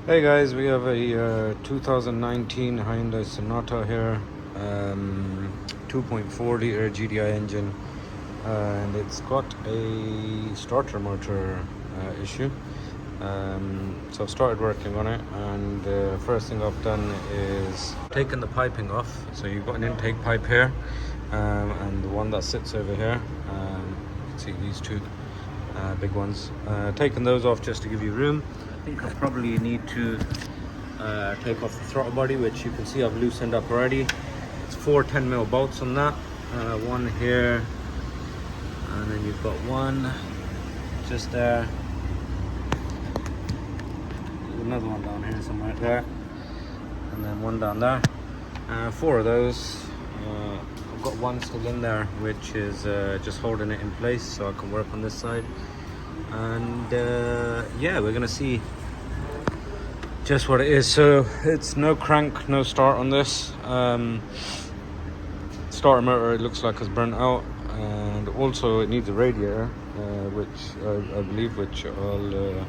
Hey guys, we have a 2019 Hyundai Sonata here, 2.4 liter GDI engine, and it's got a starter motor issue. So I've started working on it, and the first thing I've done is taken the piping off. So you've got an intake pipe here, and the one that sits over here. You can see these two big ones. Taking those off just to give you room. I think I probably need to take off the throttle body, which you can see I've loosened up already. It's 4 10mm bolts on that. One here, and then you've got one just there. There's another one down here somewhere there, and then one down there. 4 of those. I've got one still in there, which is just holding it in place so I can work on this side. And yeah, we're gonna see just what it is. So it's no crank, no start on this. Starter motor, it looks like, has burnt out, and also it needs a radiator, which I believe, which I'll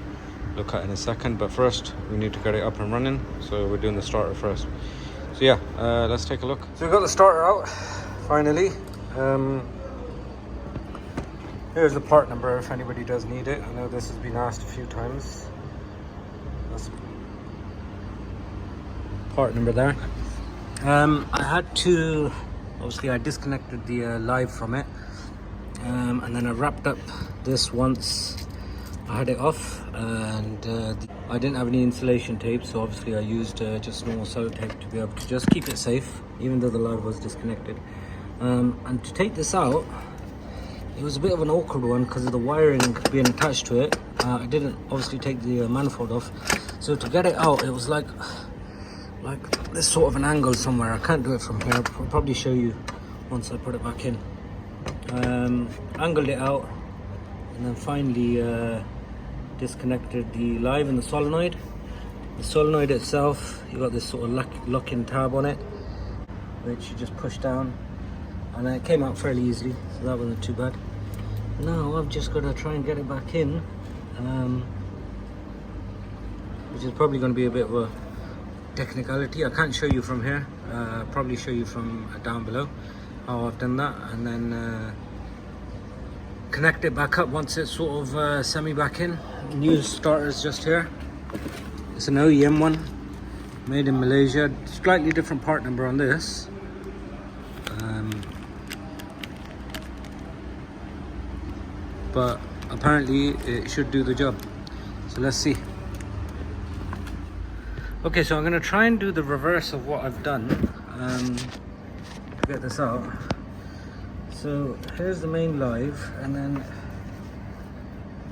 look at in a second. But first we need to get it up and running, so we're doing the starter first. So yeah, let's take a look. So we've got the starter out finally. Here's the part number if anybody does need it. I know this has been asked a few times. That's part number there. I had to, obviously I disconnected the live from it, and then I wrapped up this once I had it off, and I didn't have any insulation tape, so obviously I used just normal sellotape to be able to just keep it safe, even though the live was disconnected. And to take this out, it was a bit of an awkward one because of the wiring being attached to it. I didn't obviously take the manifold off, so to get it out, it was like this sort of an angle somewhere. I can't do it from here. I'll probably show you once I put it back in. Angled it out, and then finally disconnected the live and the solenoid. The solenoid itself, you got this sort of lock-in tab on it, which you just push down, and it came out fairly easily, so that wasn't too bad. Now I've just got to try and get it back in, which is probably going to be a bit of a technicality. I can't show you from here, probably show you from down below how I've done that, and then connect it back up once it's sort of semi back in. New starters just here. It's an OEM one, made in Malaysia. Slightly different part number on this. But apparently it should do the job, so let's see. Okay, so I'm going to try and do the reverse of what I've done to get this out. So here's the main live, and then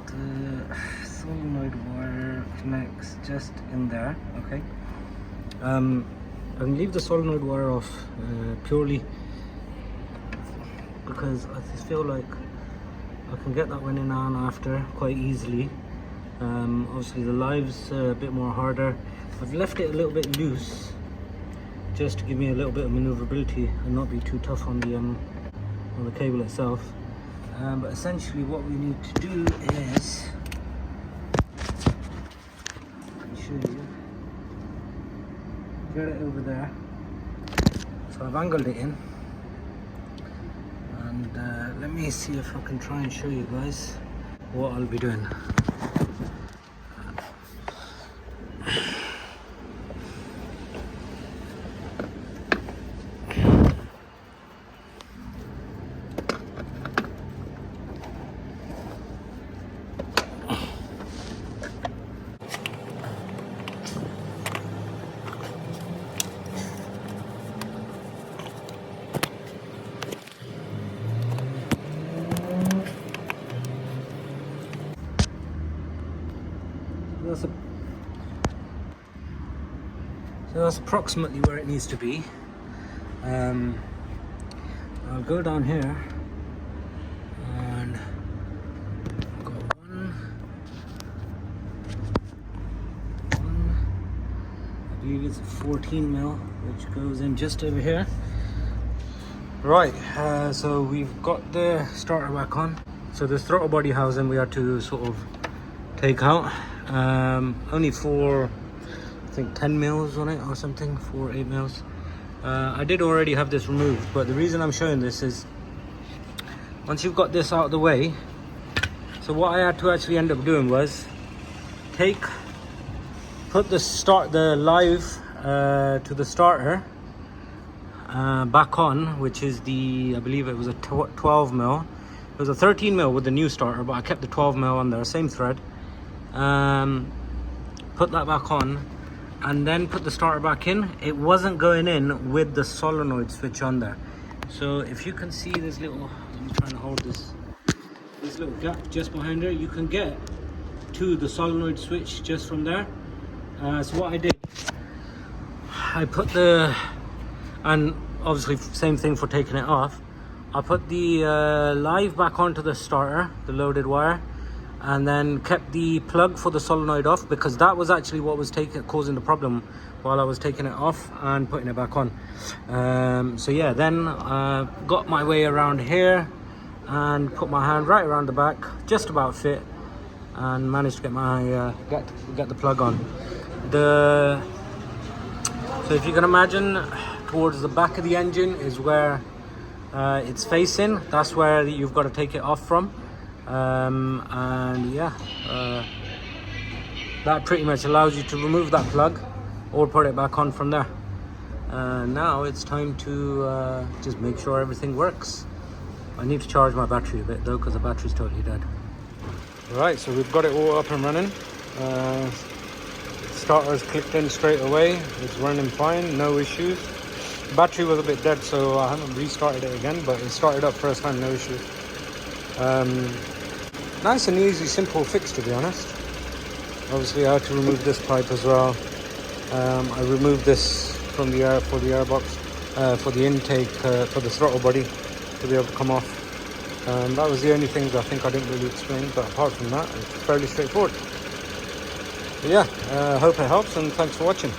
the solenoid wire connects just in there. Okay, I'm going to leave the solenoid wire off purely because I just feel like I can get that one in and after quite easily. Obviously the live's a bit more harder. I've left it a little bit loose just to give me a little bit of maneuverability and not be too tough on the cable itself. But essentially what we need to do is, I'll show you, get it over there. So I've angled it in, and let me see if I can try and show you guys what I'll be doing. So that's approximately where it needs to be. I'll go down here, and I've got one, I believe it's a 14mm, which goes in just over here. Right, so we've got the starter back on. So the throttle body housing we had to sort of take out, only for think 10 mils on it or something, 8 mils. I did already have this removed, but the reason I'm showing this is once you've got this out of the way, so what I had to actually end up doing was put the live to the starter back on, which is I believe it was a 12 mil. It was a 13 mil with the new starter, but I kept the 12 mil on there, same thread. Put that back on and then put the starter back in. It wasn't going in with the solenoid switch on there. So if you can see this little, let me try and hold this little gap just behind there, you can get to the solenoid switch just from there. So what I did, I put and obviously same thing for taking it off, I put the live back onto the starter, the loaded wire, and then kept the plug for the solenoid off, because that was actually what was causing the problem while I was taking it off and putting it back on. So yeah, then got my way around here and put my hand right around the back, just about fit, and managed to get my get the plug on. So if you can imagine, towards the back of the engine is where it's facing. That's where you've got to take it off from. And yeah, that pretty much allows you to remove that plug or put it back on from there. Now it's time to just make sure everything works. I need to charge my battery a bit though, because the battery's totally dead. Right, so we've got it all up and running. Starter's clicked in straight away. It's running fine, no issues. Battery was a bit dead, so I haven't restarted it again, but it started up first time, no issues. Nice and easy, simple fix, to be honest. Obviously I had to remove this pipe as well. I removed this from the air for the airbox, for the intake, for the throttle body to be able to come off. That was the only things I think I didn't really explain, but apart from that, it's fairly straightforward. But yeah, hope it helps, and thanks for watching.